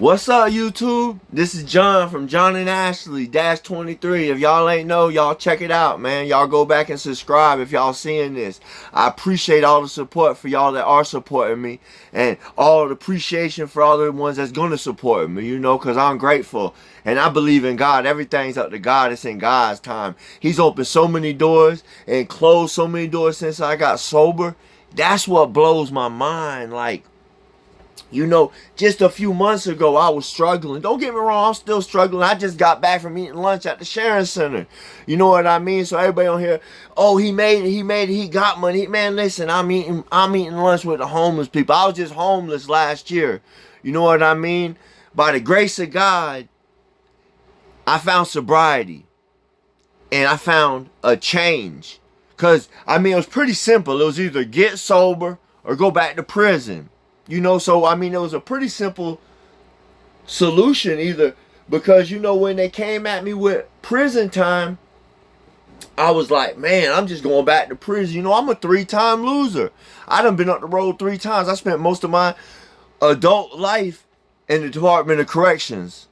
What's up, YouTube? This is John from John and Ashley Dash 23. If y'all ain't know, y'all check it out, man. Y'all go back and subscribe if y'all seeing this. I appreciate all the support for y'all that are supporting me, and all the appreciation for all the ones that's gonna support me, because I'm grateful. And I believe in God. Everything's up to God. It's in God's time. He's opened so many doors and closed so many doors since I got sober. That's what blows my mind. Just a few months ago, I was struggling. Don't get me wrong, I'm still struggling. I just got back from eating lunch at the Sharon Center. You know what I mean? So everybody on here, oh, he made it, he got money. Man, listen, I'm eating lunch with the homeless people. I was just homeless last year. You know what I mean? By the grace of God, I found sobriety. And I found a change. Because, it was pretty simple. It was either get sober or go back to prison. It was a pretty simple solution either, because, when they came at me with prison time, I was like, man, I'm just going back to prison. I'm a 3-time loser. I done been up the road 3 times. I spent most of my adult life in the Department of Corrections.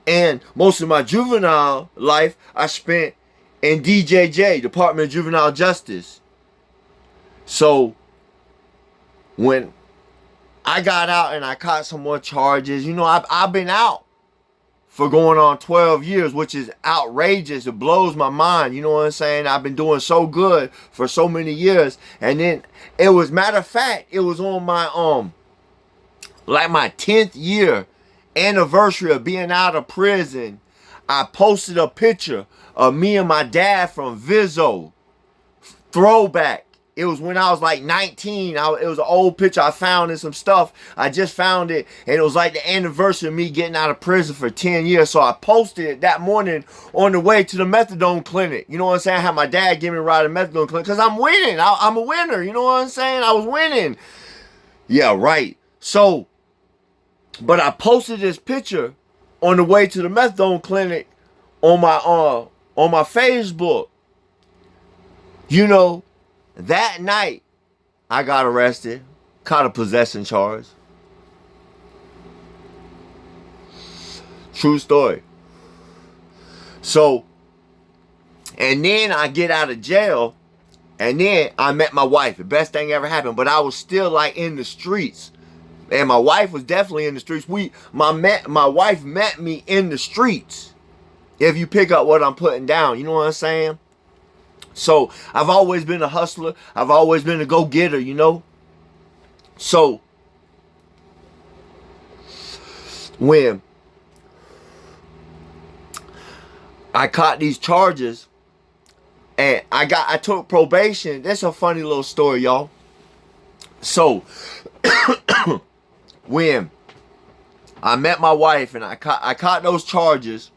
And most of my juvenile life, I spent in DJJ, Department of Juvenile Justice. So, when I got out and I caught some more charges. I've been out for going on 12 years, which is outrageous. It blows my mind. You know what I'm saying? I've been doing so good for so many years. And then matter of fact, it was on my, my 10th year anniversary of being out of prison. I posted a picture of me and my dad from Vizzo. Throwback. It was when I was like 19. It was an old picture I found in some stuff. I just found it. And it was like the anniversary of me getting out of prison for 10 years. So I posted it that morning on the way to the methadone clinic. You know what I'm saying? I had my dad give me a ride to the methadone clinic because I'm winning. I'm a winner. You know what I'm saying? I was winning. Yeah, right. So, but I posted this picture on the way to the methadone clinic on my Facebook. That night, I got arrested, caught a possession charge. True story. So, and then I get out of jail, and then I met my wife. The best thing ever happened, but I was still in the streets. And my wife was definitely in the streets. My wife met me in the streets. If you pick up what I'm putting down, you know what I'm saying? So, I've always been a hustler. I've always been a go-getter, So, when I caught these charges and I took probation. That's a funny little story, y'all. So, when I met my wife and I caught those charges,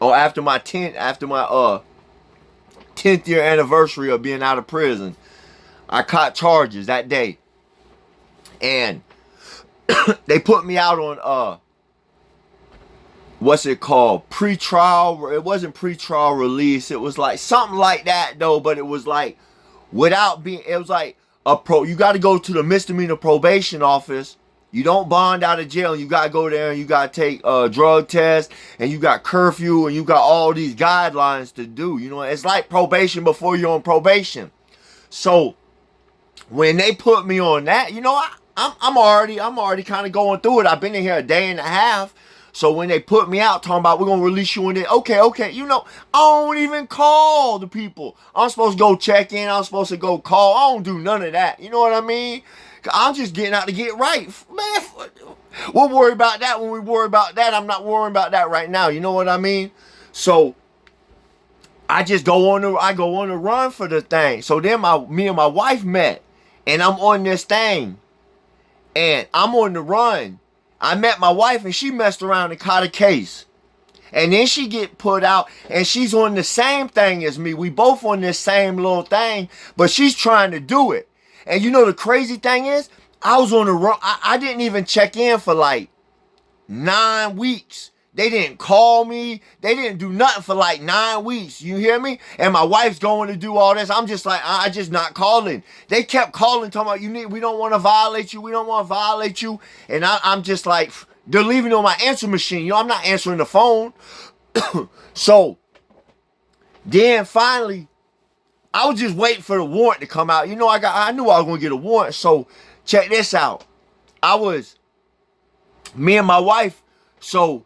after my 10th year anniversary of being out of prison, I caught charges that day. And they put me out on what's it called? Pre-trial. It wasn't pre-trial release. It was like something like that though, but it was like it was like you got to go to the misdemeanor probation office. You don't bond out of jail, and you got to go there and you got to take a drug test, and you got curfew, and you got all these guidelines to do. It's like probation before you're on probation. So when they put me on that, I'm already kind of going through it. I've been in here a day and a half. So when they put me out talking about we're going to release you in there, okay, I don't even call the people. I'm supposed to go check in. I'm supposed to go call. I don't do none of that. You know what I mean? I'm just getting out to get right. Man, we'll worry about that when we worry about that. I'm not worrying about that right now. You know what I mean? So I go on the run for the thing. So then me and my wife met, and I'm on this thing, and I'm on the run. I met my wife, and she messed around and caught a case. And then she get put out, and she's on the same thing as me. We both on this same little thing, but she's trying to do it. And the crazy thing is, I was on the run. I didn't even check in for like 9 weeks. They didn't call me. They didn't do nothing for like 9 weeks. You hear me? And my wife's going to do all this. I'm just like, I just not calling. They kept calling, talking about, we don't want to violate you. We don't want to violate you. And I'm just like, They're leaving on my answer machine. You know, I'm not answering the phone. So then finally, I was just waiting for the warrant to come out. You know, I knew I was gonna get a warrant. So check this out. Me and my wife, so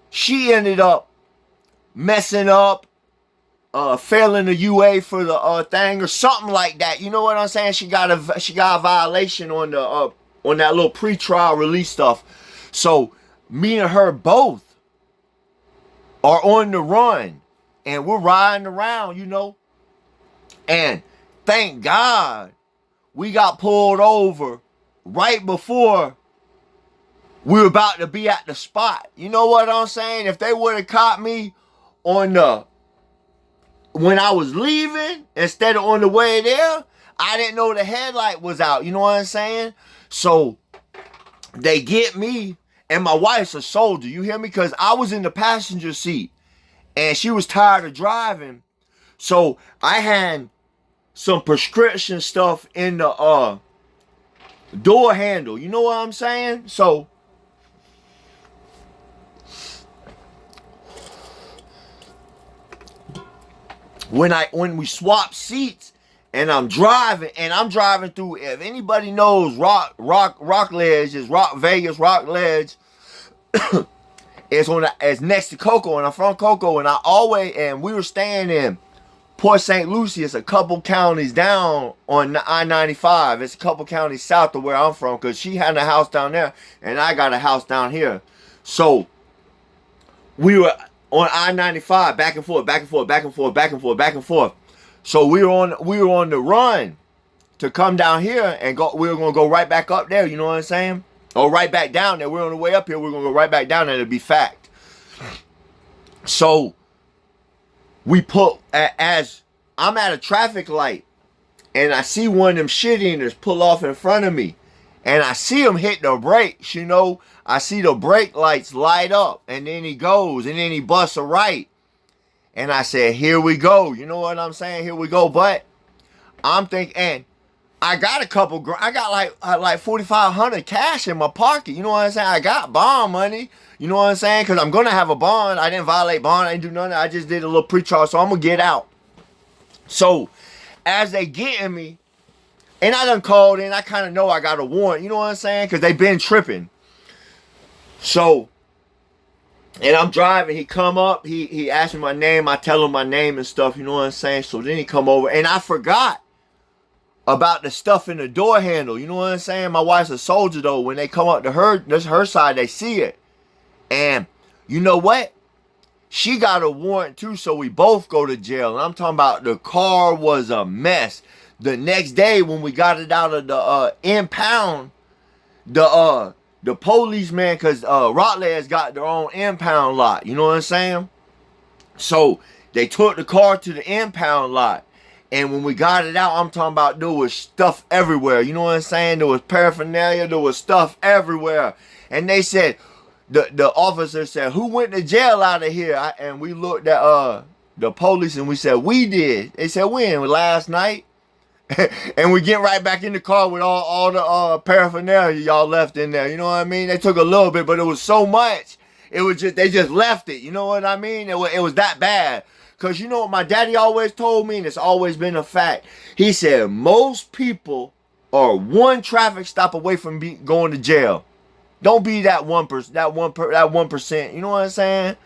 she ended up messing up, failing the UA for the thing or something like that. You know what I'm saying? She got a violation on the on that little pre-trial release stuff. So me and her both are on the run, and we're riding around, you know. And thank God we got pulled over right before we were about to be at the spot. You know what I'm saying? If they would have caught me on when I was leaving instead of on the way there, I didn't know the headlight was out. You know what I'm saying? So they get me, and my wife's a soldier. You hear me? Because I was in the passenger seat and she was tired of driving. So I had some prescription stuff in the door handle. You know what I'm saying? So when we swap seats and I'm driving through, if anybody knows Rockledge is Vegas Rockledge, it's next to Cocoa, and I'm from Cocoa, and we were staying in Port St. Lucie. It's a couple counties down on I-95. It's a couple counties south of where I'm from, because she had a house down there and I got a house down here. So we were on I-95, back and forth, back and forth, back and forth, back and forth, back and forth. So we were on the run to come down here and go. We were gonna go right back up there. You know what I'm saying? Or right back down there. We're on the way up here. We're gonna go right back down there to be fact. So we as I'm at a traffic light, and I see one of them shit eaters pull off in front of me, and I see him hit the brakes. You know, I see the brake lights light up, and then he goes, and then he busts a right. And I said, here we go. You know what I'm saying? Here we go. But I'm thinking, and I got I got like 4,500 cash in my pocket. You know what I'm saying? I got bond money. You know what I'm saying? Because I'm going to have a bond. I didn't violate bond. I didn't do nothing. I just did a little pre-charge. So I'm going to get out. So as they getting me, and I done called in, I kind of know I got a warrant. You know what I'm saying? Because they been tripping. So, and I'm driving. He come up. He asked me my name. I tell him my name and stuff. You know what I'm saying? So then he come over. And I forgot about the stuff in the door handle. You know what I'm saying? My wife's a soldier, though. When they come up to her side, they see it. And you know what? She got a warrant too, so we both go to jail. And I'm talking about the car was a mess. The next day when we got it out of the impound, the policeman, because Rockledge got their own impound lot. You know what I'm saying? So they took the car to the impound lot. And when we got it out, I'm talking about there was stuff everywhere. You know what I'm saying? There was paraphernalia. There was stuff everywhere. And they said, the officer said, who went to jail out of here? And we looked at the police and we said, we did. They said, when? Last night? And we get right back in the car with all the paraphernalia y'all left in there. You know what I mean? They took a little bit, but it was so much. It was just, they just left it. You know what I mean? It was that bad. Because you know what my daddy always told me, and it's always been a fact. He said, most people are one traffic stop away from going to jail. Don't be that 1%, that 1%. You know what I'm saying?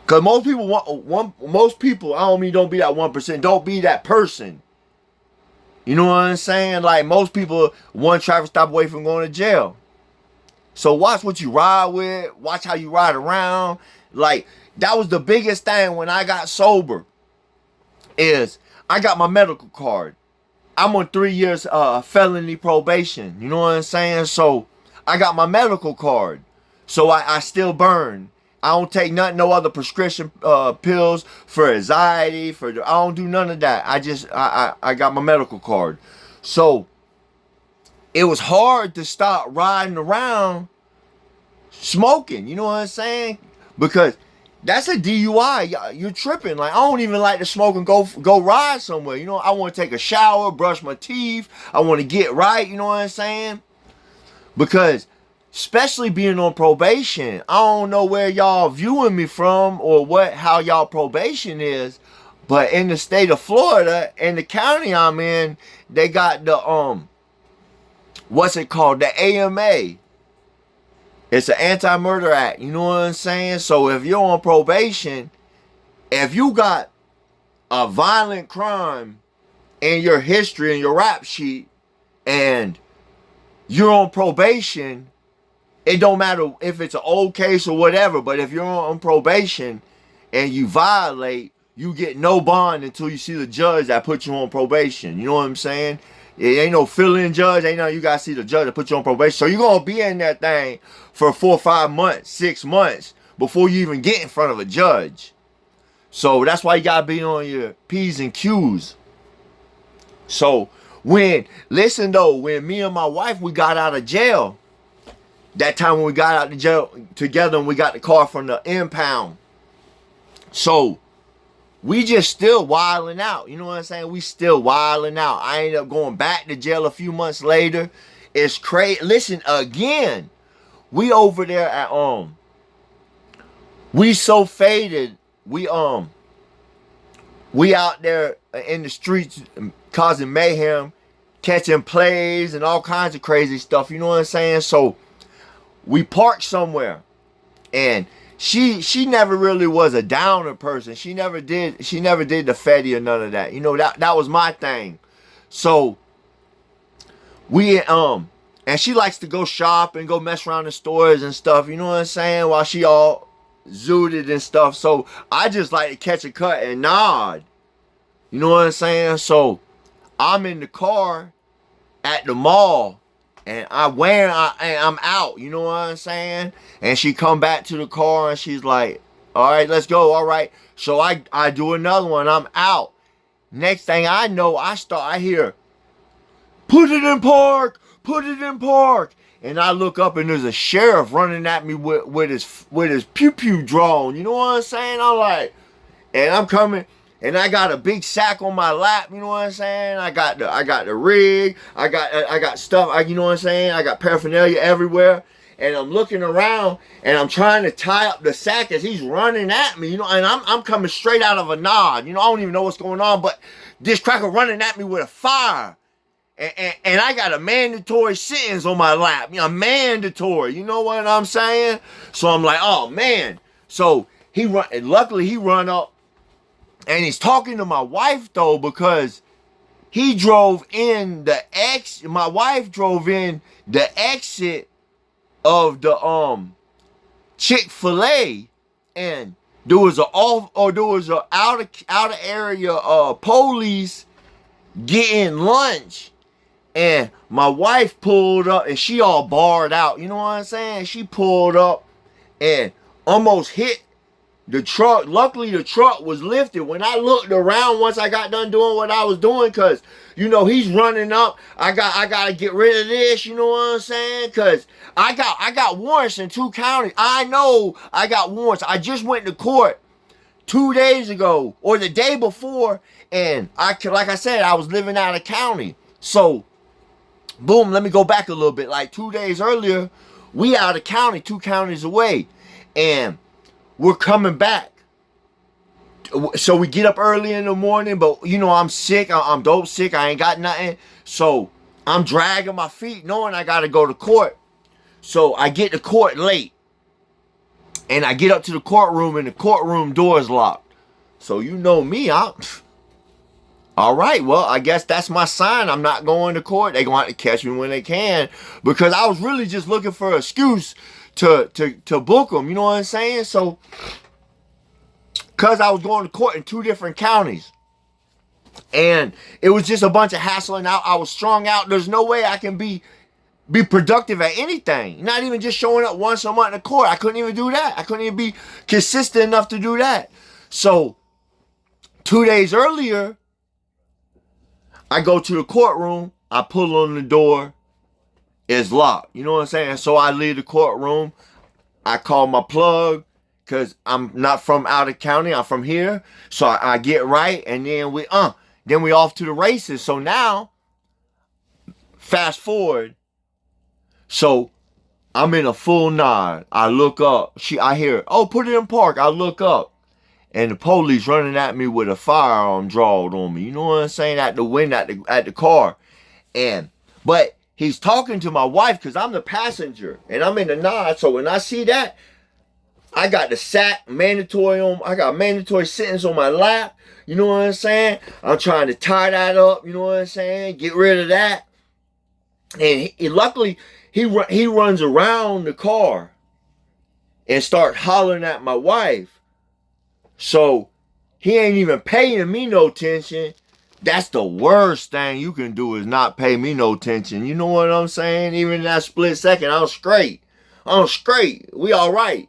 Because most people, I don't mean don't be that 1%. Don't be that person. You know what I'm saying? Like, most people one traffic stop away from going to jail. So watch what you ride with. Watch how you ride around. Like, that was the biggest thing when I got sober, is I got my medical card. I'm on 3 years felony probation. You know what I'm saying? So I got my medical card. So I still burn. I don't take no other prescription pills for anxiety. I don't do none of that. I got my medical card. So it was hard to stop riding around smoking. You know what I'm saying? Because that's a DUI. You're tripping. Like, I don't even like to smoke and go ride somewhere. You know, I want to take a shower, brush my teeth. I want to get right. You know what I'm saying? Because especially being on probation. I don't know where y'all viewing me from or how y'all probation is, but in the state of Florida, in the county I'm in, they got the what's it called? The AMA. It's an anti-murder act. You know what I'm saying? So if you're on probation, if you got a violent crime in your history, in your rap sheet, and you're on probation, it don't matter if it's an old case or whatever, but if you're on probation and you violate, you get no bond until you see the judge that put you on probation. You know what I'm saying? It ain't no fill-in judge. Ain't no, you got to see the judge that put you on probation. So you're going to be in that thing for 4 or 5 months, 6 months before you even get in front of a judge. So that's why you got to be on your P's and Q's. So listen though, when me and my wife, we got out of jail, that time when we got out of jail together and we got the car from the impound. So we just still wilding out. You know what I'm saying? We still wilding out. I ended up going back to jail a few months later. It's crazy. Listen, again, we over there at we so faded. We out there in the streets causing mayhem, catching plays and all kinds of crazy stuff. You know what I'm saying? So we parked somewhere, and she never really was a downer person. She never did the fetty or none of that. You know, that was my thing. So we and she likes to go shop and go mess around the stores and stuff, you know what I'm saying, while she all zooted and stuff. So I just like to catch a cut and nod. You know what I'm saying? So I'm in the car at the mall, and I'm out, you know what I'm saying? And she come back to the car and she's like, all right, let's go. All right. So I do another one. I'm out. Next thing I know, I hear, put it in park, put it in park. And I look up and there's a sheriff running at me with his pew-pew drawn. You know what I'm saying? I'm like, and I'm coming. And I got a big sack on my lap, you know what I'm saying? I got the rig, I got stuff, you know what I'm saying? I got paraphernalia everywhere. And I'm looking around and I'm trying to tie up the sack as he's running at me, you know, and I'm coming straight out of a nod. You know, I don't even know what's going on, but this cracker running at me with a fire. And I got a mandatory sentence on my lap, you know, mandatory, you know what I'm saying? So I'm like, oh man. So luckily he run up. And he's talking to my wife though, because he drove in my wife drove in the exit of the Chick-fil-A, and there was a outer area police getting lunch, and my wife pulled up and she all barred out, you know what I'm saying? She pulled up and almost hit the truck. Luckily the truck was lifted. When I looked around once I got done doing what I was doing, cause you know he's running up, I gotta get rid of this, you know what I'm saying? Cause I got warrants in 2 counties. I know I got warrants. I just went to court 2 days ago or the day before, and like I said, I was living out of county. So boom, let me go back a little bit. Like 2 days earlier, we out of county, 2 counties away, and we're coming back. So we get up early in the morning, but you know, I'm sick. I'm dope sick. I ain't got nothing. So I'm dragging my feet knowing I got to go to court. So I get to court late. And I get up to the courtroom and the courtroom door is locked. So you know me, all right, well, I guess that's my sign. I'm not going to court. They're going to have to catch me when they can. Because I was really just looking for an excuse to book them, you know what I'm saying? So, because I was going to court in 2 different counties, and it was just a bunch of hassling out. I was strung out. There's no way I can be productive at anything. Not even just showing up once a month in court. I couldn't even do that. I couldn't even be consistent enough to do that. So 2 days earlier, I go to the courtroom. I pull on the door. It's locked. You know what I'm saying? So I leave the courtroom. I call my plug, because I'm not from out of county. I'm from here. So I get right, and then we off to the races. So now, fast forward. So I'm in a full nod. I look up. I hear, oh, put it in park. I look up. And the police running at me with a firearm drawn on me. You know what I'm saying? At the window, at the car. But he's talking to my wife because I'm the passenger. And I'm in the nod. So when I see that, I got the sack mandatory on. I got mandatory sentence on my lap. You know what I'm saying? I'm trying to tie that up. You know what I'm saying? Get rid of that. And luckily, he runs around the car and start hollering at my wife. So he ain't even paying me no attention. That's the worst thing you can do, is not pay me no attention. You know what I'm saying? Even in that split second, I'm straight. We all right.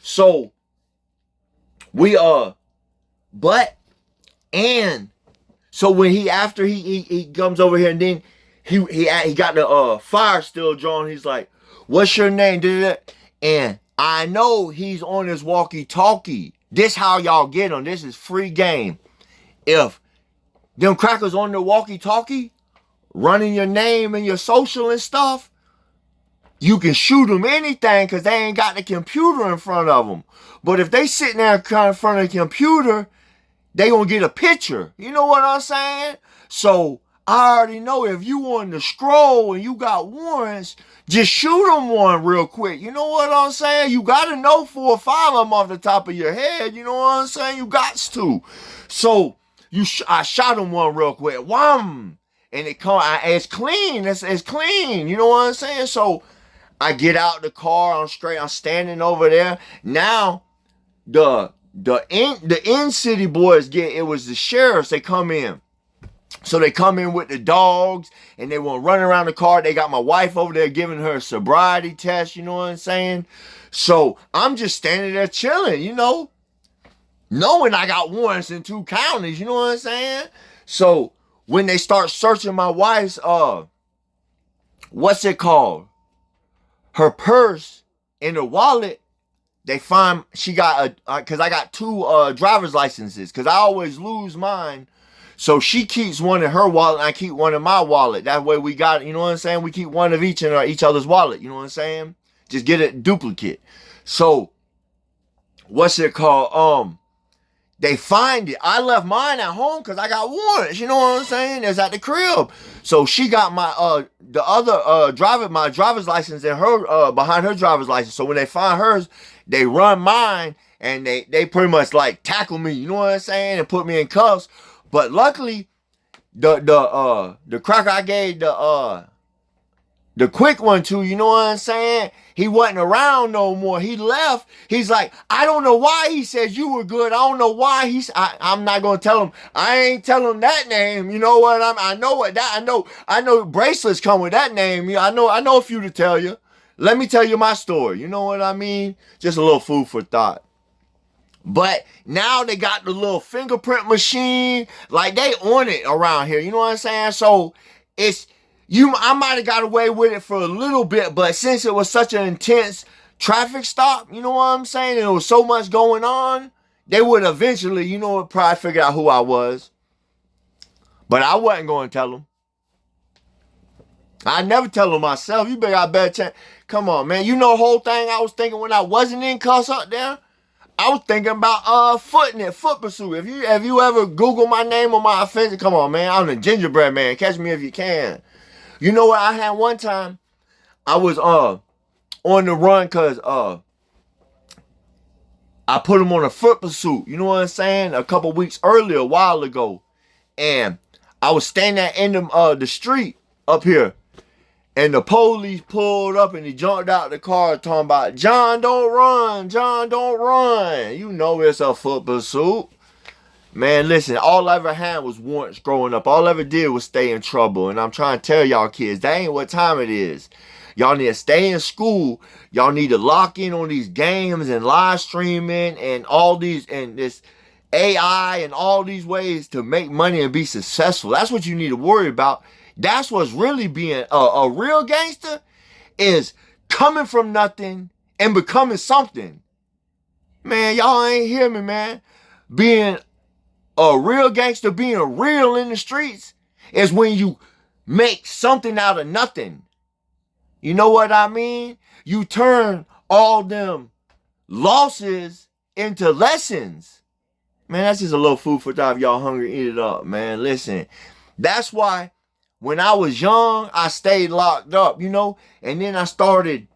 So we so when after he comes over here, and then he got the fire still drawn. He's like, "What's your name?" And I know he's on his walkie-talkie. This how y'all get him. This is free game. If them crackers on the walkie-talkie running your name and your social and stuff, you can shoot them anything because they ain't got the computer in front of them. But if they sitting there in front of the computer, they gonna get a picture. You know what I'm saying? So I already know if you on the scroll and you got warrants, just shoot them one real quick. You know what I'm saying? You got to know 4 or 5 of them off the top of your head. You know what I'm saying? You got to. So I shot him one real quick. Wham! And it's clean. It's clean. You know what I'm saying? So I get out the car. I'm standing over there. Now the in-city boys it was the sheriffs. They come in. So they come in with the dogs and they want to run around the car. They got my wife over there giving her a sobriety test, you know what I'm saying? So I'm just standing there chilling, knowing I got warrants in 2 counties, you know what I'm saying? So when they start searching my wife's, what's it called? Her purse and her wallet, they find she got because I got 2 driver's licenses, because I always lose mine. So she keeps one in her wallet and I keep one in my wallet. That way we got, you know what I'm saying? We keep one of each in each other's wallet. You know what I'm saying? Just get a duplicate. So what's it called? They find it. I left mine at home because I got warrants. You know what I'm saying? It's at the crib. So she got my the other my driver's license in her behind her driver's license. So when they find hers, they run mine and they pretty much like tackle me. You know what I'm saying? And put me in cuffs. But luckily, the cracker I gave the quick one to, you know what I'm saying? He wasn't around no more. He left. He's like, I don't know why he says you were good. I don't know why I'm not gonna tell him. I ain't tell him that name. You know what? I know bracelets come with that name. I know a few to tell you. Let me tell you my story. You know what I mean? Just a little food for thought. But now they got the little fingerprint machine. Like, they on it around here. You know what I'm saying? So I might have got away with it for a little bit, but since it was such an intense traffic stop, you know what I'm saying? And there was so much going on, they would eventually, probably figure out who I was. But I wasn't going to tell them. I never tell them myself. You got a better chance. Come on, man. You know the whole thing I was thinking when I wasn't in cuss up there? I was thinking about foot pursuit. Have you ever Googled my name or my offense? Come on, man. I'm the gingerbread man. Catch me if you can. You know what I had one time? I was on the run because I put him on a foot pursuit. You know what I'm saying? A couple weeks earlier, a while ago. And I was standing in the street up here. And the police pulled up and he jumped out the car talking about, John, don't run. John, don't run. You know it's a foot pursuit. Man, listen, all I ever had was warrants growing up. All I ever did was stay in trouble. And I'm trying to tell y'all kids, that ain't what time it is. Y'all need to stay in school. Y'all need to lock in on these games and live streaming and all these, and this AI and all these ways to make money and be successful. That's what you need to worry about. That's what's really being a real gangster, is coming from nothing and becoming something. Man, y'all ain't hear me, man. Being a real gangster, being real in the streets, is when you make something out of nothing. You know what I mean? You turn all them losses into lessons. Man, that's just a little food for thought. If y'all hungry, eat it up, man. Listen, that's why when I was young, I stayed locked up, you know? And then I started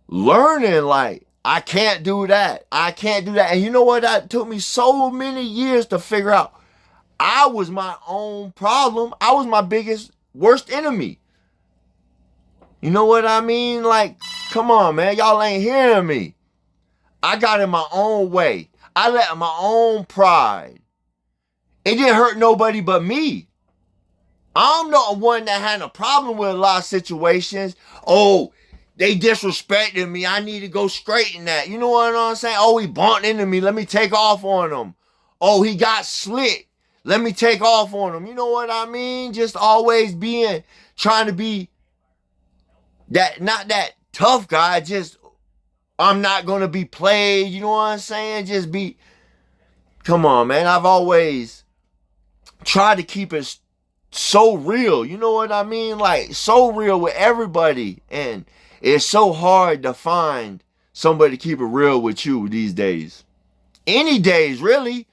learning, like, I can't do that. I can't do that. And you know what? That took me so many years to figure out. I was my own problem. I was my biggest, worst enemy. You know what I mean? Like, come on, man. Y'all ain't hearing me. I got in my own way. I let my own pride. It didn't hurt nobody but me. I'm not one that had a problem with a lot of situations. Oh, they disrespected me. I need to go straighten that. You know what I'm saying? Oh, he bumped into me. Let me take off on him. Oh, he got slick. Let me take off on him. You know what I mean? Just always trying to be that, not that tough guy. Just, I'm not going to be played. You know what I'm saying? Just be, come on, man. I've always tried to keep it so real. You know what I mean? Like, so real with everybody. And it's so hard to find somebody to keep it real with you these days. Any days, really.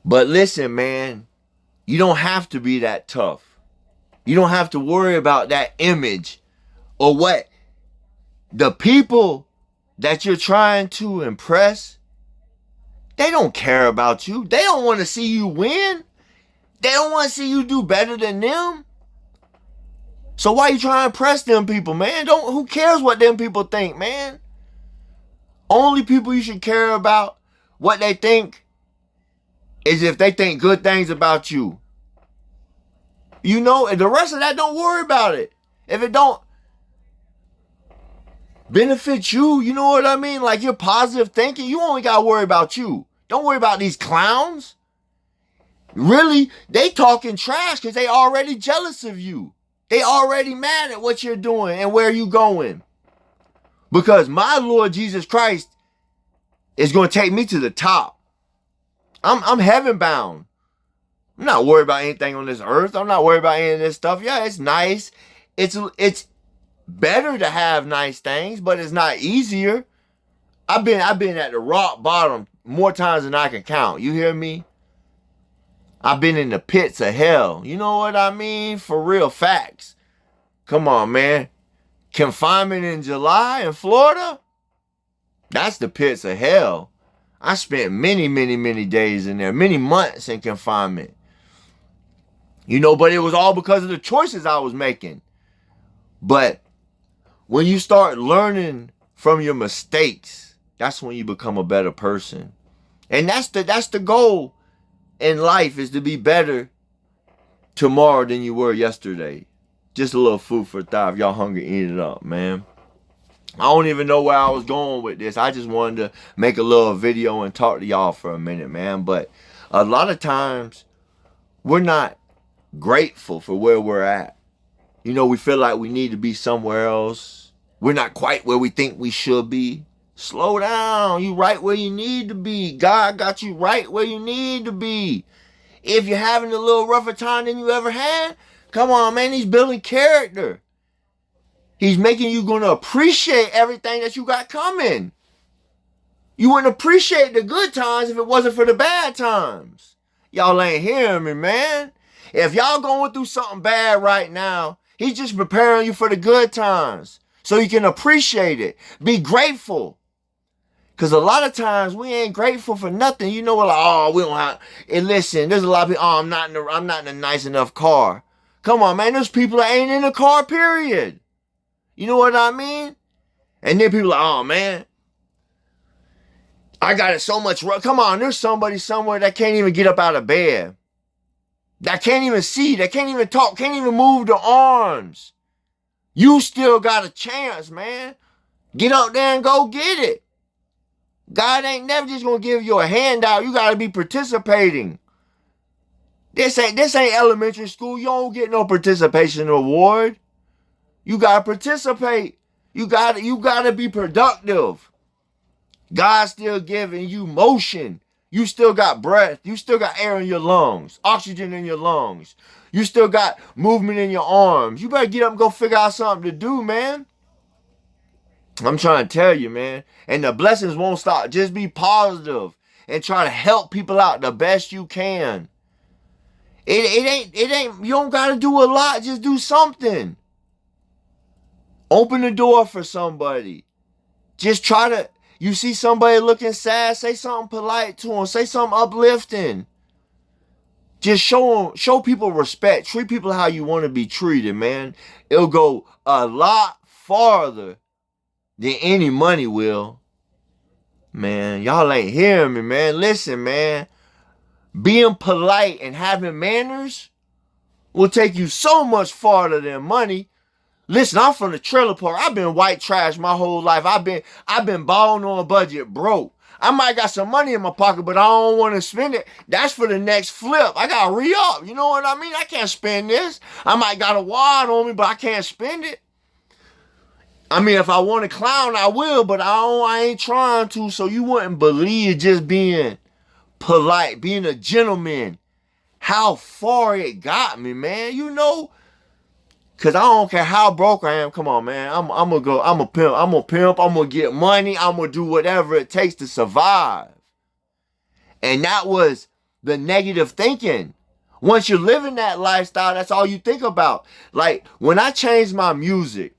But listen, man, you don't have to be that tough. You don't have to worry about that image or what the people that you're trying to impress, they don't care about you. They don't want to see you win. They don't want to see you do better than them. So why you trying to impress them people, man? Who cares what them people think, man? Only people you should care about what they think is if they think good things about you. You know, and the rest of that, don't worry about it. If it don't benefit you, you know what I mean? Like, you're positive thinking, you only got to worry about you. Don't worry about these clowns. Really, they talking trash because they already jealous of you. They already mad at what you're doing and where you going. Because my Lord Jesus Christ is going to take me to the top. I'm heaven bound. I'm not worried about anything on this earth. I'm not worried about any of this stuff. Yeah, it's nice. It's better to have nice things, but it's not easier. I've been at the rock bottom more times than I can count. You hear me? I've been in the pits of hell. You know what I mean? For real, facts. Come on, man. Confinement in July in Florida? That's the pits of hell. I spent many, many, many days in there, many months in confinement. You know, but it was all because of the choices I was making. But when you start learning from your mistakes, that's when you become a better person. And that's the goal in life, is to be better tomorrow than you were yesterday. Just a little food for thought. If y'all hungry, eat it up, man. I don't even know where I was going with this. I just wanted to make a little video and talk to y'all for a minute, man. But a lot of times, we're not grateful for where we're at. You know, we feel like we need to be somewhere else. We're not quite where we think we should be. Slow down. You right where you need to be. God got you right where you need to be. If you're having a little rougher time than you ever had, come on, man. He's building character. He's making you going to appreciate everything that you got coming. You wouldn't appreciate the good times if it wasn't for the bad times. Y'all ain't hearing me, man. If y'all going through something bad right now, he's just preparing you for the good times so you can appreciate it. Be grateful. Because a lot of times we ain't grateful for nothing. You know what? Like, oh, we don't have. And listen, there's a lot of people. Oh, I'm not in a nice enough car. Come on, man. There's people that ain't in a car. Period. You know what I mean? And then people are like, oh man, I got it so much. Come on, there's somebody somewhere that can't even get up out of bed. That can't even see. That can't even talk. Can't even move their arms. You still got a chance, man. Get up there and go get it. God ain't never just gonna give you a handout. You gotta be participating. This ain't elementary school. You don't get no participation award. You gotta participate. You gotta be productive. God's still giving you motion You still got breath. You still got air in your lungs, oxygen in your lungs. You still got movement in your arms. You better get up and go figure out something to do, man. I'm trying to tell you, man. And the blessings won't stop. Just be positive and try to help people out the best you can. It ain't, you don't got to do a lot. Just do something. Open the door for somebody. Just try to, you see somebody looking sad, say something polite to them. Say something uplifting. Just show people respect. Treat people how you want to be treated, man. It'll go a lot farther than any money will. Man, y'all ain't hearing me, man. Listen, man. Being polite and having manners will take you so much farther than money. Listen, I'm from the trailer park. I've been white trash my whole life. I've been balling on a budget, broke. I might got some money in my pocket, but I don't want to spend it. That's for the next flip. I got to re-up. You know what I mean? I can't spend this. I might got a wad on me, but I can't spend it. I mean, if I want to clown, I will, but I ain't trying to. So you wouldn't believe just being polite, being a gentleman, how far it got me, man. You know, because I don't care how broke I am. Come on, man. I'm going to go. I'm a pimp. I'm going to get money. I'm going to do whatever it takes to survive. And that was the negative thinking. Once you're living that lifestyle, that's all you think about. Like, when I changed my music,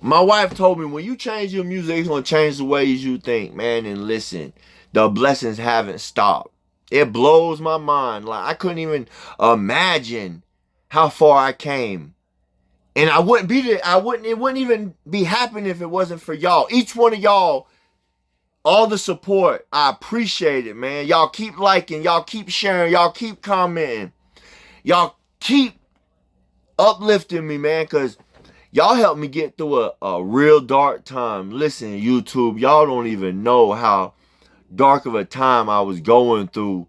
my wife told me, when you change your music, it's going to change the ways you think, man. And listen, the blessings haven't stopped. It blows my mind. Like, I couldn't even imagine how far I came. And I wouldn't be there. It wouldn't even be happening if it wasn't for y'all. Each one of y'all, all the support, I appreciate it, man. Y'all keep liking, y'all keep sharing, y'all keep commenting. Y'all keep uplifting me, man, because y'all helped me get through a real dark time. Listen, YouTube, y'all don't even know how dark of a time I was going through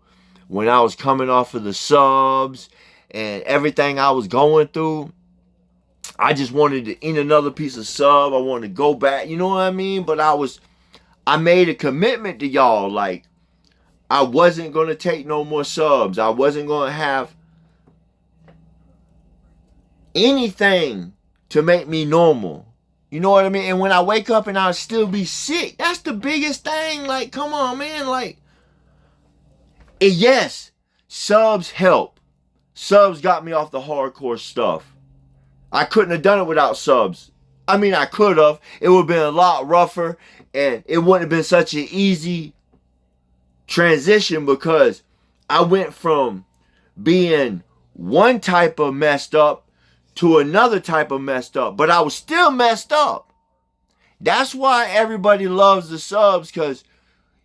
when I was coming off of the subs and everything I was going through. I just wanted to eat another piece of sub. I wanted to go back, you know what I mean? But I made a commitment to y'all. Like, I wasn't going to take no more subs. I wasn't going to have anything to make me normal. You know what I mean? And when I wake up and I'll still be sick, that's the biggest thing. Like, come on, man. Like, and yes, subs help. Subs got me off the hardcore stuff. I couldn't have done it without subs. I mean, I could have. It would have been a lot rougher, and it wouldn't have been such an easy transition, because I went from being one type of messed up to another type of messed up, but I was still messed up. That's why everybody loves the subs, because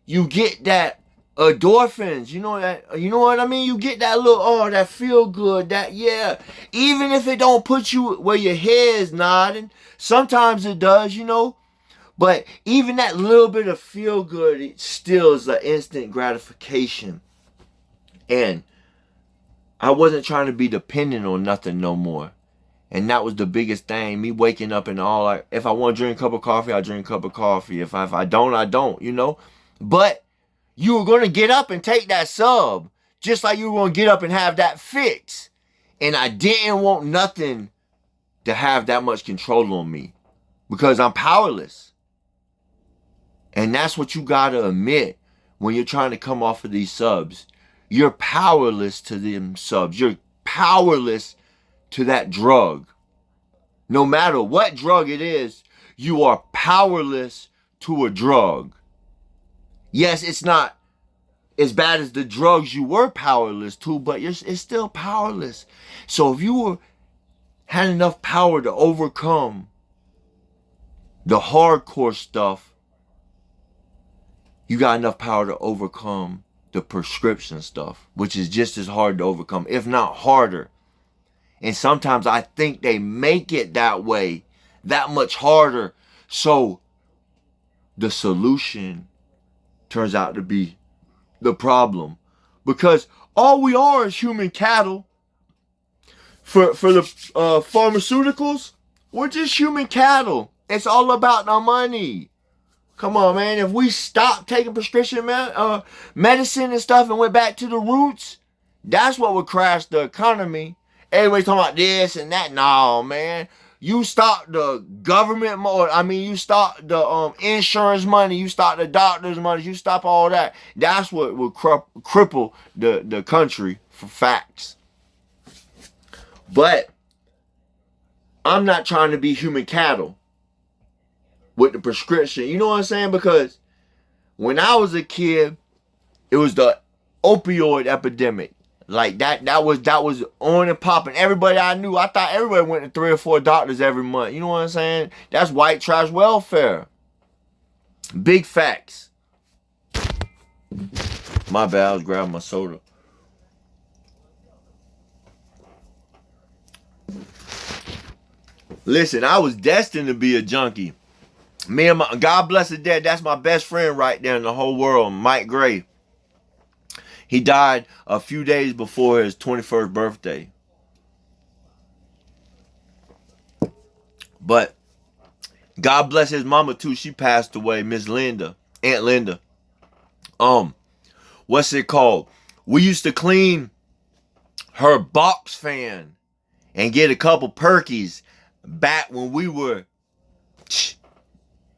you get that endorphins, you know what I mean? You get that little, that feel good, that, yeah. Even if it don't put you where your head's nodding, sometimes it does, you know. But even that little bit of feel good, it still is an instant gratification. And I wasn't trying to be dependent on nothing no more. And that was the biggest thing. Me waking up and if I want to drink a cup of coffee, I drink a cup of coffee. If I don't, I don't, you know. But you were going to get up and take that sub, just like you were going to get up and have that fix. And I didn't want nothing to have that much control on me, because I'm powerless. And that's what you got to admit when you're trying to come off of these subs. You're powerless to them subs. You're powerless to that drug. No matter what drug it is, you are powerless to a drug. Yes, it's not as bad as the drugs you were powerless to, but it's still powerless. So if you had enough power to overcome the hardcore stuff, you got enough power to overcome the prescription stuff, which is just as hard to overcome, if not harder. And sometimes I think they make it that way, that much harder. So the solution turns out to be the problem, because all we are is human cattle. For the pharmaceuticals, we're just human cattle. It's all about the money. Come on, man. If we stopped taking prescription medicine and stuff and went back to the roots, that's what would crash the economy. Everybody's talking about this and that. No, man. You stop the government you stop the insurance money, you stop the doctor's money, you stop all that. That's what will cripple the country for facts. But I'm not trying to be human cattle with the prescription. You know what I'm saying? Because when I was a kid, it was the opioid epidemic. Like that was on and popping. Everybody I knew, I thought everybody went to 3 or 4 doctors every month. You know what I'm saying? That's white trash welfare. Big facts. My bad, I was grabbing my soda. Listen, I was destined to be a junkie. Me and my, God bless his dead, that's my best friend right there in the whole world, Mike Gray. He died a few days before his 21st birthday. But God bless his mama too. She passed away, Miss Linda, Aunt Linda. What's it called? We used to clean her box fan and get a couple perkies back when we were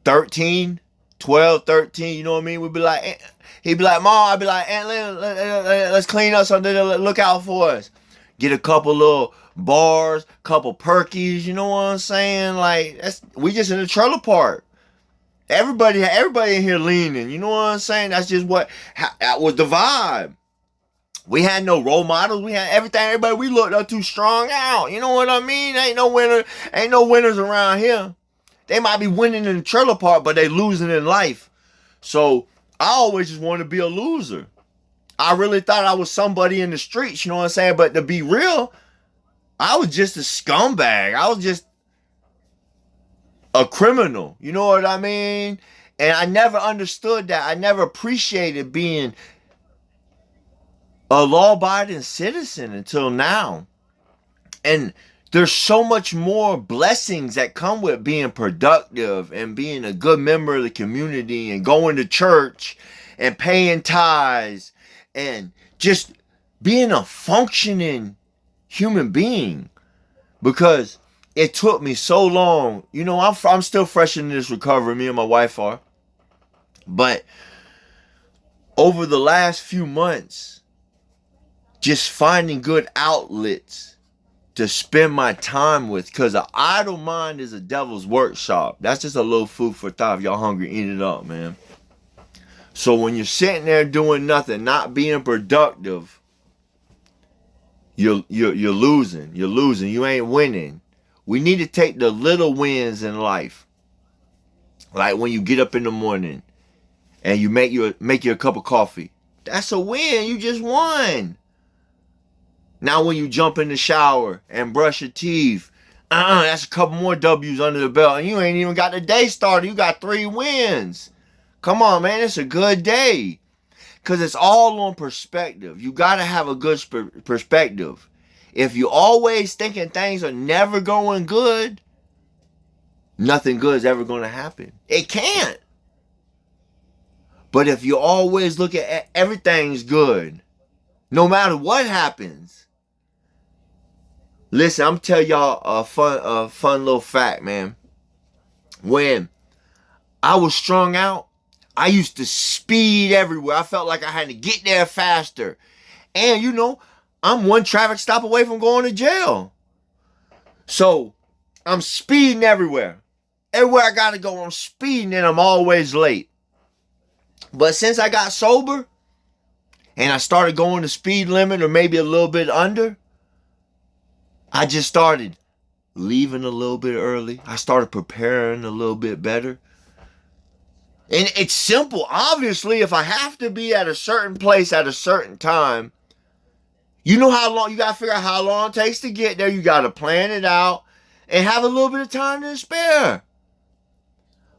13, 12, 13, you know what I mean? We'd be like, he'd be like, Mom, I'd be like, Aunt Lynn, let's clean up something to look out for us. Get a couple little bars, couple perkies, you know what I'm saying? Like, we just in the trailer park. Everybody in here leaning, you know what I'm saying? That's just that was the vibe. We had no role models. We had everybody we looked up to strong out. You know what I mean? Ain't no winners around here. They might be winning in the trailer park, but they losing in life. So I always just wanted to be a loser. I really thought I was somebody in the streets, you know what I'm saying? But to be real, I was just a scumbag. I was just a criminal. You know what I mean? And I never understood that. I never appreciated being a law-abiding citizen until now. And there's so much more blessings that come with being productive and being a good member of the community and going to church and paying tithes and just being a functioning human being. Because it took me so long. You know, I'm still fresh in this recovery. Me and my wife are. But over the last few months, just finding good outlets to spend my time with, because an idle mind is a devil's workshop. That's just a little food for thought. If y'all hungry, eat it up, man. So when you're sitting there doing nothing, not being productive, you're losing. You're losing. You ain't winning. We need to take the little wins in life. Like when you get up in the morning and you make you a cup of coffee. That's a win. You just won. Now when you jump in the shower and brush your teeth, that's a couple more W's under the belt. And you ain't even got the day started. You got 3 wins. Come on, man. It's a good day. Because it's all on perspective. You got to have a good perspective. If you always thinking things are never going good, nothing good is ever going to happen. It can't. But if you always look at everything's good, no matter what happens. Listen, I'm telling y'all a fun little fact, man. When I was strung out, I used to speed everywhere. I felt like I had to get there faster. And you know, I'm one traffic stop away from going to jail. So I'm speeding everywhere. Everywhere I gotta go, I'm speeding and I'm always late. But since I got sober and I started going the speed limit or maybe a little bit under, I just started leaving a little bit early. I started preparing a little bit better. And it's simple. Obviously, if I have to be at a certain place at a certain time, you know how long, you got to figure out how long it takes to get there. You got to plan it out and have a little bit of time to spare.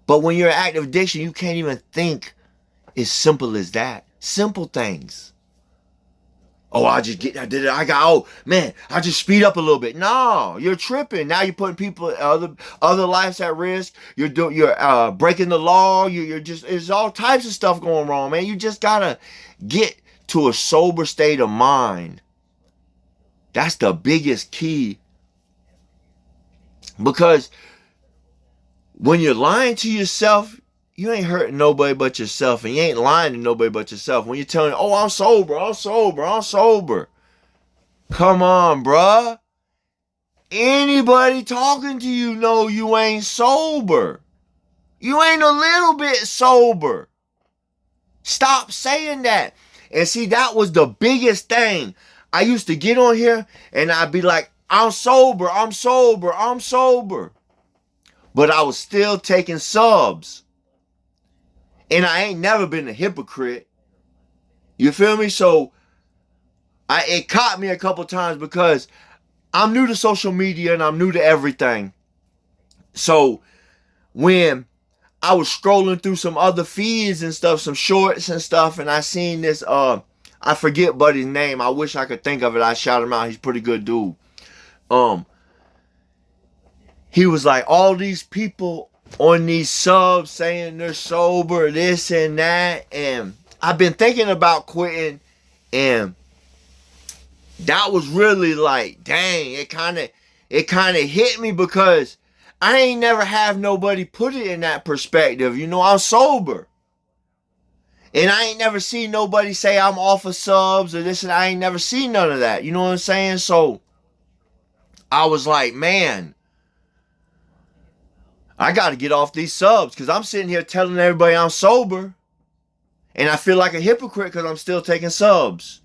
But when you're in active addiction, you can't even think as simple as that. Simple things. Oh, I just get, I did it. I got, oh man, I just speed up a little bit. No, you're tripping. Now you're putting people, other lives at risk. You're breaking the law. You're just, there's all types of stuff going wrong, man. You just gotta get to a sober state of mind. That's the biggest key. Because when you're lying to yourself, you ain't hurting nobody but yourself, and you ain't lying to nobody but yourself. When you're telling, oh, I'm sober, I'm sober, I'm sober. Come on, bruh. Anybody talking to you know you ain't sober. You ain't a little bit sober. Stop saying that. And see, that was the biggest thing. I used to get on here and I'd be like, I'm sober, I'm sober, I'm sober. But I was still taking subs. And I ain't never been a hypocrite. You feel me? So it caught me a couple times because I'm new to social media and I'm new to everything. So when I was scrolling through some other feeds and stuff, some shorts and stuff, and I seen this, I forget buddy's name. I wish I could think of it. I shout him out. He's a pretty good dude. He was like, all these people on these subs saying they're sober, this and that, and I've been thinking about quitting, and that was really like, dang, it kind of hit me because I ain't never have nobody put it in that perspective. You know, I'm sober. And I ain't never seen nobody say I'm off of subs or this, and I ain't never seen none of that. You know what I'm saying? So I was like, man, I got to get off these subs because I'm sitting here telling everybody I'm sober. And I feel like a hypocrite because I'm still taking subs.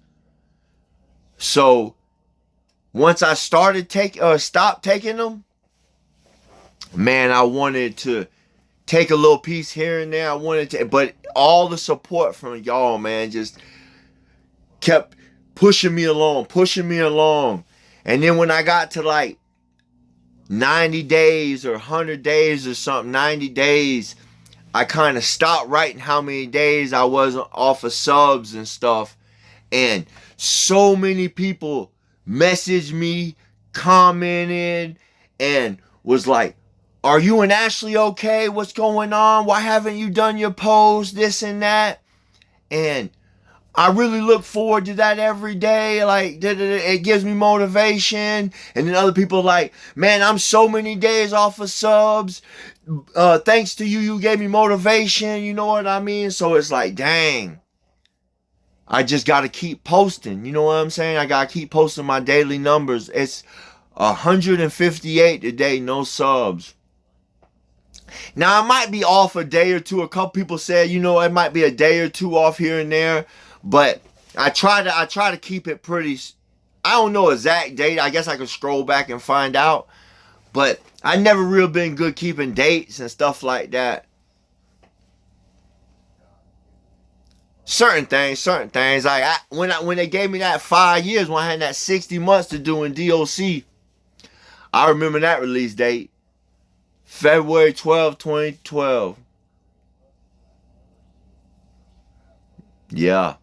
So once I stopped taking them, man, I wanted to take a little piece here and there. But all the support from y'all, man, just kept pushing me along. And then when I got to like 90 days or 100 days or something, 90 days, I kind of stopped writing how many days I was off of subs and stuff. And so many people messaged me, commented, and was like, are you and Ashley okay? What's going on? Why haven't you done your post? This and that. And I really look forward to that every day. Like, it gives me motivation. And then other people like, man, I'm so many days off of subs. Thanks to you, you gave me motivation. You know what I mean? So it's like, dang. I just got to keep posting. You know what I'm saying? I got to keep posting my daily numbers. It's 158 today, no subs. Now, I might be off a day or two. A couple people said, you know, it might be a day or two off here and there. But I try to keep it pretty. I don't know exact date. I guess I could scroll back and find out. But I never really been good keeping dates and stuff like that. Certain things. Like when they gave me that 5 years, when I had that 60 months to do in DOC, I remember that release date. February 12, 2012. Yeah.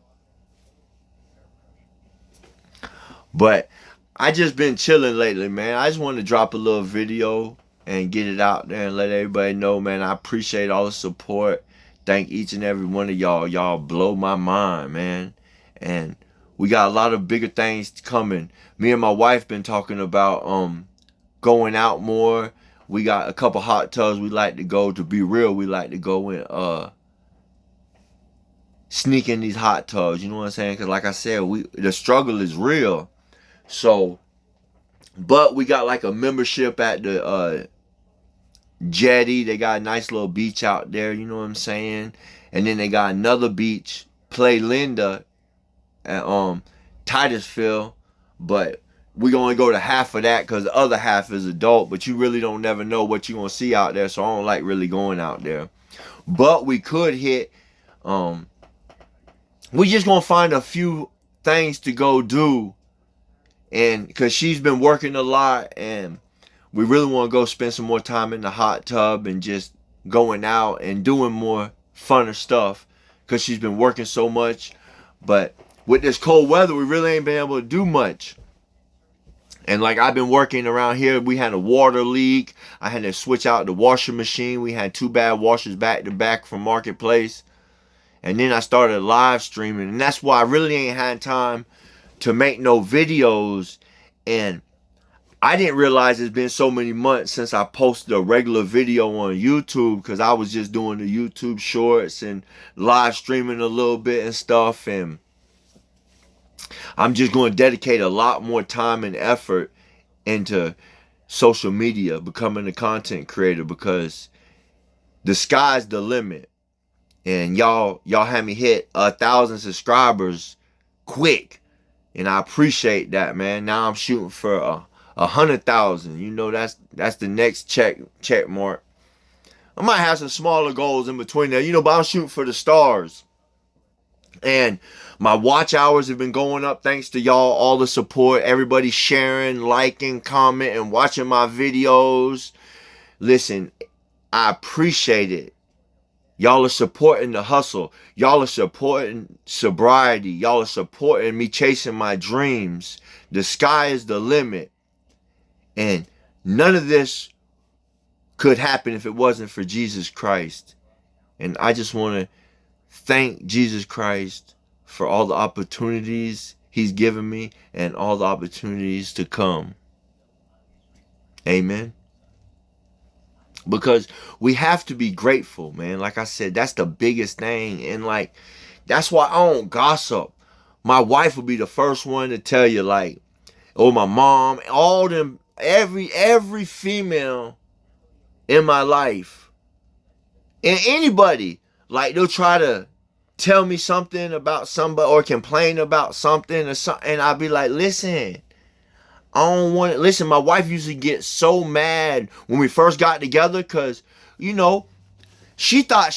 But I just been chilling lately, man. I just wanted to drop a little video and get it out there and let everybody know, man. I appreciate all the support. Thank each and every one of y'all. Y'all blow my mind, man. And we got a lot of bigger things coming. Me and my wife been talking about going out more. We got a couple hot tubs we like to go. To be real, we like to go and sneak in these hot tubs. You know what I'm saying? Because like I said, the struggle is real. So, but we got like a membership at the Jetty. They got a nice little beach out there. You know what I'm saying? And then they got another beach, Play Linda, at Titusville. But we gonna go to half of that because the other half is adult. But you really don't never know what you gonna see out there. So I don't like really going out there. But we could hit. We just gonna find a few things to go do. And because she's been working a lot, and we really want to go spend some more time in the hot tub and just going out and doing more funner stuff because she's been working so much. But with this cold weather, we really ain't been able to do much. And like I've been working around here, we had a water leak. I had to switch out the washing machine. We had 2 bad washers back to back from Marketplace. And then I started live streaming. And that's why I really ain't had time to make no videos. And I didn't realize it's been so many months since I posted a regular video on YouTube, because I was just doing the YouTube shorts and live streaming a little bit and stuff. And I'm just going to dedicate a lot more time and effort into social media, becoming a content creator, because the sky's the limit. And y'all had me hit 1,000 subscribers quick, and I appreciate that, man. Now I'm shooting for 100,000. You know, that's the next check mark. I might have some smaller goals in between there, you know, but I'm shooting for the stars. And my watch hours have been going up thanks to y'all, all the support, everybody sharing, liking, commenting, watching my videos. Listen, I appreciate it. Y'all are supporting the hustle. Y'all are supporting sobriety. Y'all are supporting me chasing my dreams. The sky is the limit. And none of this could happen if it wasn't for Jesus Christ. And I just want to thank Jesus Christ for all the opportunities he's given me and all the opportunities to come. Amen. Because we have to be grateful, man. Like I said, that's the biggest thing. And like, that's why I don't gossip. My wife will be the first one to tell you, like, or my mom, all them, every female in my life, and anybody, like, they'll try to tell me something about somebody or complain about something or something, and I'll be like, listen, I don't want it. Listen, my wife usually gets so mad when we first got together, because, you know, she thought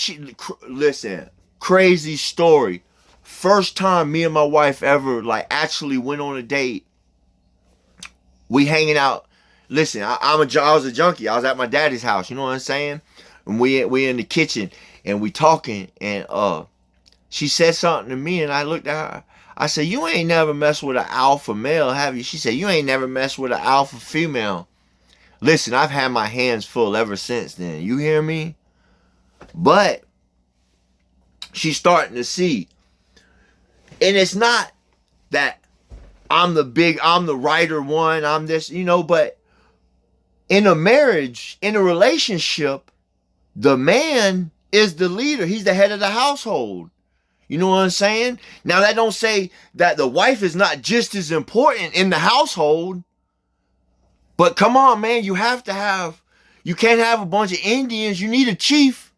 listen, crazy story. First time me and my wife ever, like, actually went on a date, we hanging out. Listen, I was a junkie. I was at my daddy's house, you know what I'm saying? And we in the kitchen, and we talking, and she said something to me, and I looked at her. I said, you ain't never messed with an alpha male, have you? She said, you ain't never messed with an alpha female. Listen, I've had my hands full ever since then. You hear me? But she's starting to see. And it's not that I'm the writer one, I'm this, you know, but in a marriage, in a relationship, the man is the leader. He's the head of the household. You know what I'm saying? Now, that don't say that the wife is not just as important in the household. But come on, man, you can't have a bunch of Indians. You need a chief.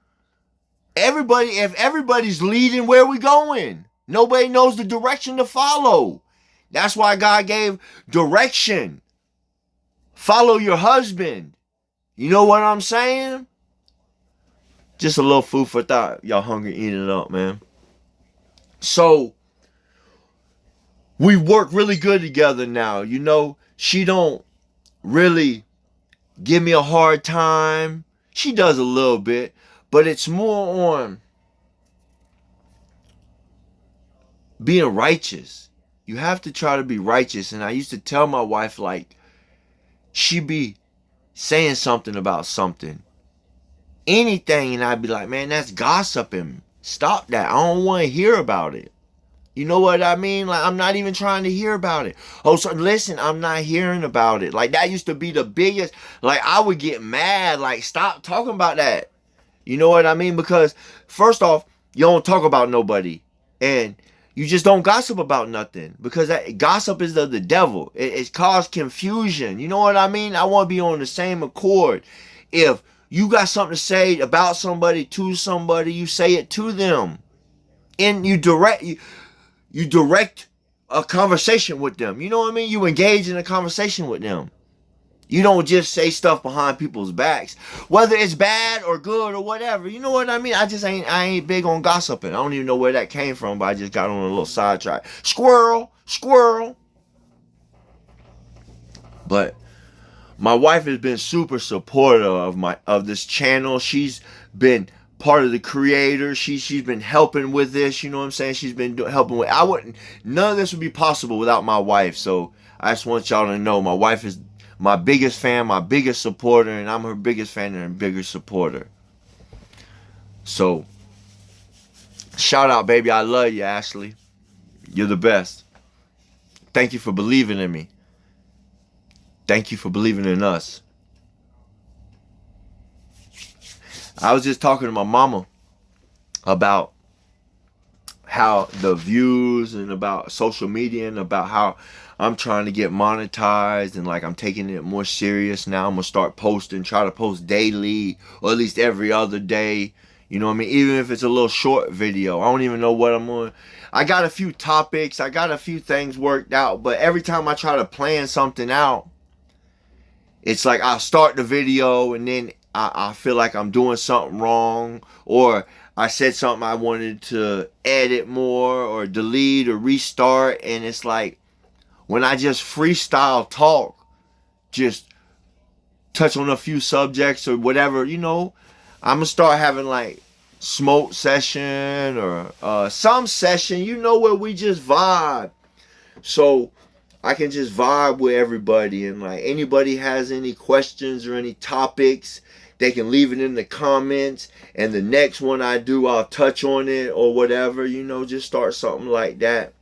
If everybody's leading, where we going? Nobody knows the direction to follow. That's why God gave direction. Follow your husband. You know what I'm saying? Just a little food for thought. Y'all hungry, eating it up, man. So, we work really good together now. You know, she don't really give me a hard time. She does a little bit, but it's more on being righteous. You have to try to be righteous. And I used to tell my wife, like, she be saying something about something, anything, and I'd be like, man, that's gossiping. Stop that. I don't want to hear about it. You know what I mean? Like, I'm not even trying to hear about it. Oh, so listen, I'm not hearing about it. Like, that used to be the biggest. Like, I would get mad. Like, stop talking about that. You know what I mean? Because first off, you don't talk about nobody, and you just don't gossip about nothing, because gossip is the devil. It causes confusion. You know what I mean? I want to be on the same accord. If you got something to say about somebody to somebody, you say it to them, and you direct a conversation with them. You know what I mean? You engage in a conversation with them. You don't just say stuff behind people's backs, whether it's bad or good or whatever. You know what I mean? I ain't big on gossiping. I don't even know where that came from, but I just got on a little sidetrack. Squirrel. But my wife has been super supportive of this channel. She's been part of the creator. She's been helping with this, you know what I'm saying? She's been helping with, none of this would be possible without my wife. So I just want y'all to know my wife is my biggest fan, my biggest supporter, and I'm her biggest fan and her biggest supporter. So shout out, baby. I love you, Ashley. You're the best. Thank you for believing in me. Thank you for believing in us. I was just talking to my mama about how the views and about social media and about how I'm trying to get monetized and like I'm taking it more serious now. I'm gonna start posting, try to post daily or at least every other day. You know what I mean? Even if it's a little short video. I don't even know what I'm on. I got a few topics. I got a few things worked out. But every time I try to plan something out, it's like I'll start the video and then I feel like I'm doing something wrong, or I said something I wanted to edit more or delete or restart, and it's like when I just freestyle talk, just touch on a few subjects or whatever, you know, I'm gonna start having like smoke session or some session, you know, where we just vibe. So I can just vibe with everybody, and like anybody has any questions or any topics, they can leave it in the comments, and the next one I do, I'll touch on it or whatever, you know, just start something like that.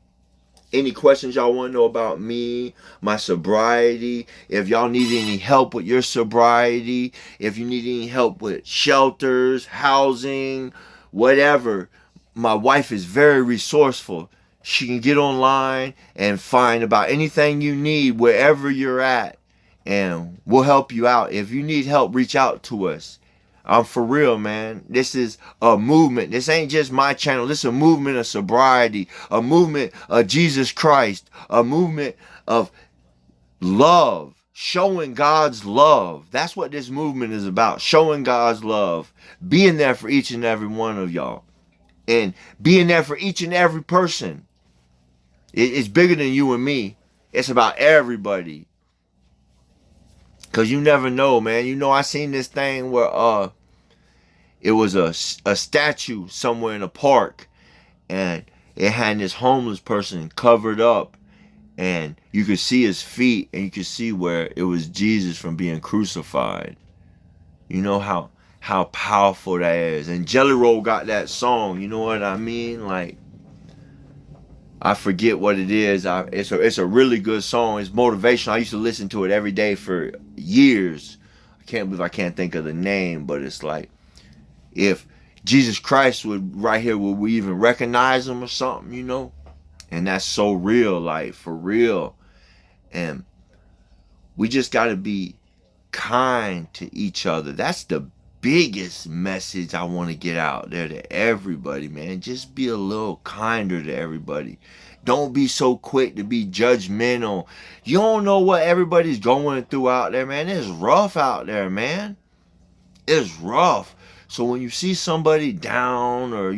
Any questions y'all want to know about me, my sobriety, if y'all need any help with your sobriety, if you need any help with shelters, housing, whatever, my wife is very resourceful. She can get online and find about anything you need wherever you're at, and we'll help you out. If you need help, reach out to us. I'm for real, man. This is a movement. This ain't just my channel. This is a movement of sobriety, a movement of Jesus Christ, a movement of love, showing God's love. That's what this movement is about, showing God's love, being there for each and every one of y'all, and being there for each and every person. It's bigger than you and me. It's about everybody. Because you never know, man. You know, I seen this thing where it was a statue somewhere in a park, and it had this homeless person covered up, and you could see his feet, and you could see where it was Jesus from being crucified. You know how powerful that is. And Jelly Roll got that song, you know what I mean? Like, I forget what it is. It's a really good song. It's motivational. I used to listen to it every day for years. I can't believe I can't think of the name, but it's like, if Jesus Christ would right here, would we even recognize him or something, you know? And that's so real, like for real. And we just got to be kind to each other. That's the biggest message I want to get out there to everybody, man. Just be a little kinder to everybody. Don't be so quick to be judgmental. You don't know what everybody's going through out there, man. It's rough out there, man. It's rough. So when you see somebody down, or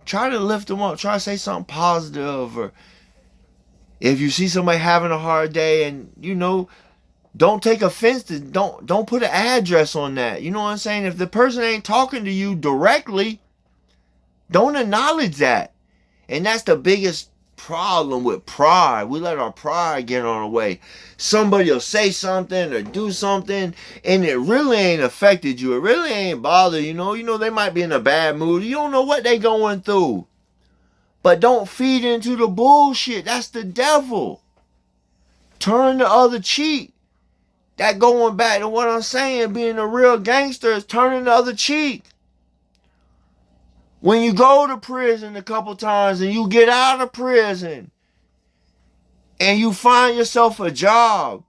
try to lift them up, try to say something positive. Or if you see somebody having a hard day, and you know, don't take offense to, don't put an address on that. You know what I'm saying? If the person ain't talking to you directly, don't acknowledge that. And that's the biggest problem with pride. We let our pride get on our way. Somebody will say something or do something, and it really ain't affected you. It really ain't bothered you. You know, they might be in a bad mood. You don't know what they going through. But don't feed into the bullshit. That's the devil. Turn the other cheek. That going back to what I'm saying, being a real gangster is turning the other cheek. When you go to prison a couple times and you get out of prison and you find yourself a job,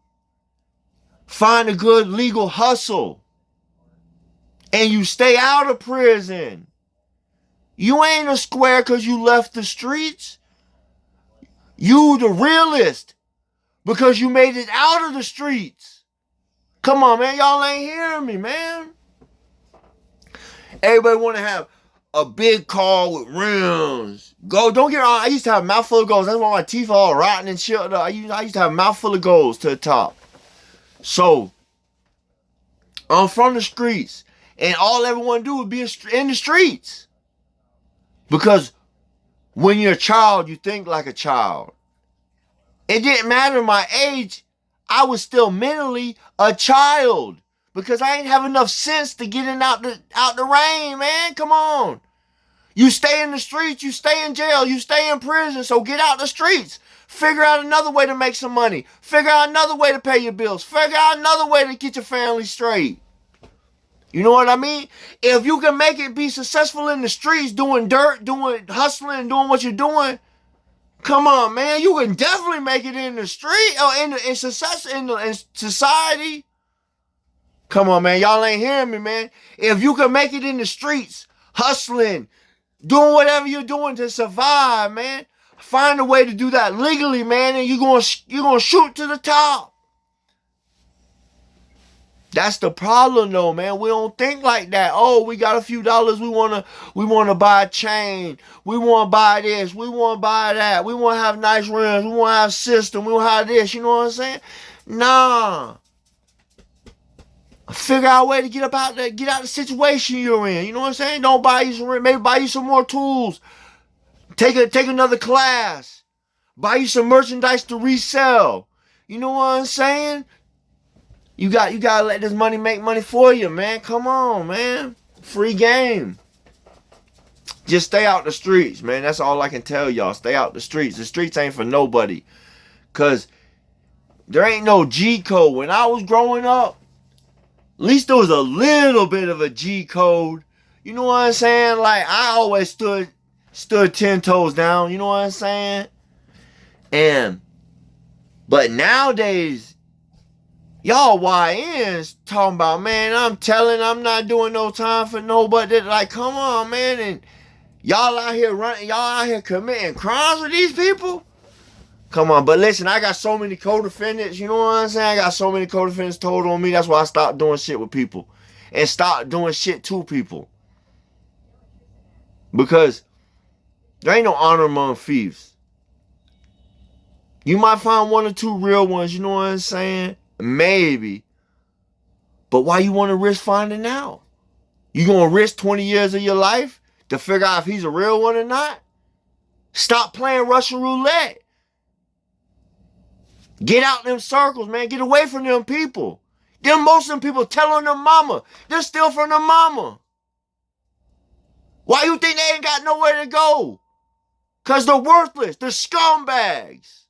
find a good legal hustle, and you stay out of prison, you ain't a square because you left the streets. You the realist because you made it out of the streets. Come on, man. Y'all ain't hearing me, man. Everybody want to have a big car with rims. Don't get wrong. I used to have a mouthful of goals. That's why my teeth are all rotten and shit. I used to have a mouthful of goals to the top. So, I'm from the streets. And all everyone do is be in the streets. Because when you're a child, you think like a child. It didn't matter my age. I was still mentally a child. Because I ain't have enough sense to get out the rain, man. Come on. You stay in the streets, you stay in jail, you stay in prison, so get out the streets. Figure out another way to make some money. Figure out another way to pay your bills. Figure out another way to get your family straight. You know what I mean? If you can make it be successful in the streets, doing dirt, doing hustling, doing what you're doing, come on, man. You can definitely make it in the street or in society. Come on, man. Y'all ain't hearing me, man. If you can make it in the streets, hustling, doing whatever you're doing to survive, man, find a way to do that legally, man, and you're gonna shoot to the top. That's the problem, though, man. We don't think like that. Oh, we got a few dollars. We wanna buy a chain. We wanna buy this. We wanna buy that. We wanna have nice rims. We wanna have system. We wanna have this. You know what I'm saying? Nah. Figure out a way to get out the situation you're in. You know what I'm saying? Don't buy you some, maybe buy you some more tools. Take another class. Buy you some merchandise to resell. You know what I'm saying? You gotta let this money make money for you, man. Come on, man. Free game. Just stay out the streets, man. That's all I can tell y'all. Stay out the streets. The streets ain't for nobody. Cause there ain't no G code. When I was growing up, at least there was a little bit of a G code. You know what I'm saying? Like, I always stood 10 toes down. You know what I'm saying? But nowadays, y'all YNs talking about, man, I'm not doing no time for nobody. Like, come on, man. And y'all out here committing crimes with these people? Come on, but listen, I got so many co-defendants, you know what I'm saying? I got so many co-defendants told on me. That's why I stopped doing shit with people. And stopped doing shit to people. Because there ain't no honor among thieves. You might find one or two real ones, you know what I'm saying? Maybe. But why you want to risk finding out? You going to risk 20 years of your life to figure out if he's a real one or not? Stop playing Russian roulette. Get out them circles, man. Get away from them people. Most of them people telling them mama. They're still from their mama. Why you think they ain't got nowhere to go? Because they're worthless. They're scumbags.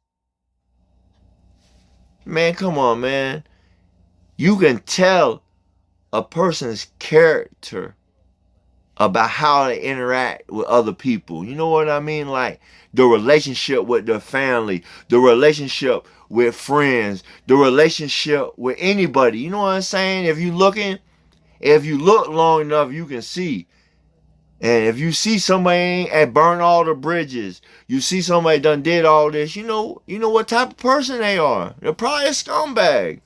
Man, come on, man. You can tell a person's character about how they interact with other people. You know what I mean? Like the relationship with their family, the relationship with friends, the relationship with anybody. You know what I'm saying? If you look long enough, you can see. And if you see somebody ain't burned all the bridges, you see somebody done did all this, you know what type of person they are. They're probably a scumbag.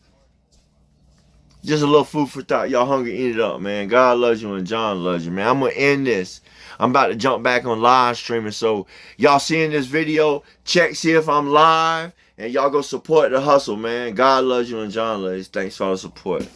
Just a little food for thought. Y'all hungry, eat it up, man. God loves you and John loves you, man. I'm going to end this. I'm about to jump back on live streaming. So y'all seeing this video, see if I'm live. And y'all go support the hustle, man. God loves you and John loves you. Thanks for all the support.